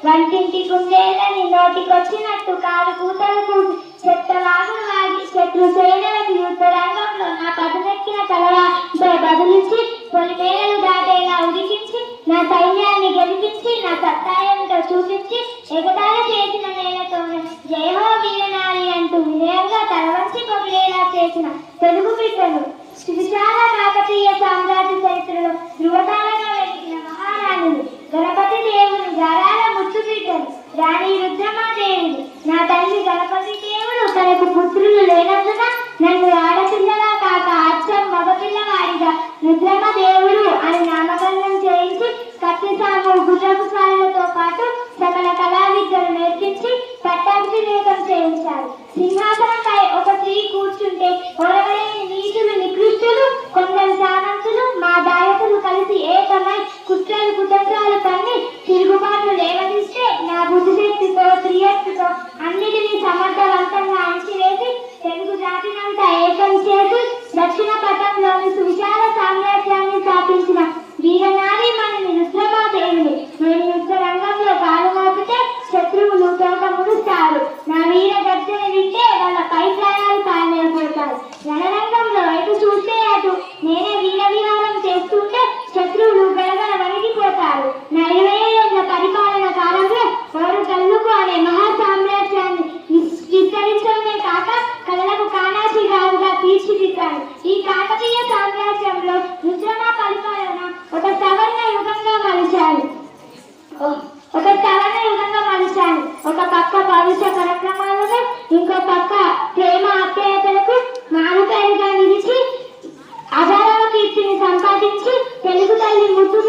వంటింటి కుందేళ్ళని నోటికొచ్చినట్టు కారు కూతలు కూసి చెత్తలాగులు వాగి శత్రు సేనలకు యుద్ధ రంగంలో నా పదునెక్కిన కలవాతో బదులించి పొలిమేరలు దాటేలా ఉడికించి నా సైన్యాన్ని గెలిపించి నా సత్తాయంతో చూపించి ఎగతాళి చేసిన నేలతోనే జయహో వీరనారి అంటూ వినయంగా తలవంచి పొగిడేలా చేసిన తెలుగు బిడ్డను విశాల కాకతీయ సామ్రాజ్య చరిత్రలో ధృవతారగా వెలిగిన మహారాణులు గణపతి దేవుని గారాల ముద్దు బిడ్డలు రాణి రుద్రమాదేవిని నా తల్లి గణపతి దేవుడు తనకు పుత్రులు లేనందున నన్ను ఆడపిల్లలా కాక అచ్చం మగపిల్లవాడిగా రుద్రమ దేవుడు అని నామకరణం చేయించి కత్తిసాము గుర్రపు సాలతో పాటు సకల కళా విద్యలు నేర్పించి పట్టాభిషేకం చేయించారు. సింహాసనంపై ఒక స్త్రీ కూర్చుంటే ఓరవలేని నీచులు నికృష్టులు కొందరు సామంతులు మా దాయకులు కలిసి ఏకమై కుట్రలు కుతంత్రాలు పన్ని తిరుగుబాట్లు లేవదీస్తే నా బుద్ధిశక్తితో త్రియత్తుతో అన్నిటినీ సమర్థవంతంగా అణిచివేసి తెలుగు జాతినంతా ఏకం చేసి దక్షిణ పథంలోని సువిశాల సామ్రాజ్యాన్ని స్థాపించిన వీరనారి మనని రుద్రమాదేవిని నేను యుద్ధ రంగంలో కాలు మోపితే శత్రువులు తోక ముడుస్తారు. నా వీర గర్జన వింటే వాళ్ళ పై ప్రాణాలు కాలేకపోతారు. రణరంగంలో ఎటు చూస్తే అటు నేనే వీర విహారం చేస్తుంటే శత్రువులు గడగడ వణికిపోతారు. నా 20 ఏళ్ల పరిపాలన కాలంలో వారు కల్లుకు అనే మహా సామ్రాజ్యాన్ని విస్తరించడమే కాక కళలకు కానాసి గారుగా తీర్చిదిద్దాను. ఈ కాకతీయ సామ్రాజ్యంలో రుద్రమా పరిపాలన ఒక సవర్ణ యుగంగా మలిచాను. ఒక పక్క భవిష్య కార్యక్రమాలను ఇంకో పక్క ప్రేమ ఆప్యాయతలకు మారుపేరుగా నిలిచి అజారవ కీర్తిని సంపాదించి తెలుగు తల్లి ముద్దు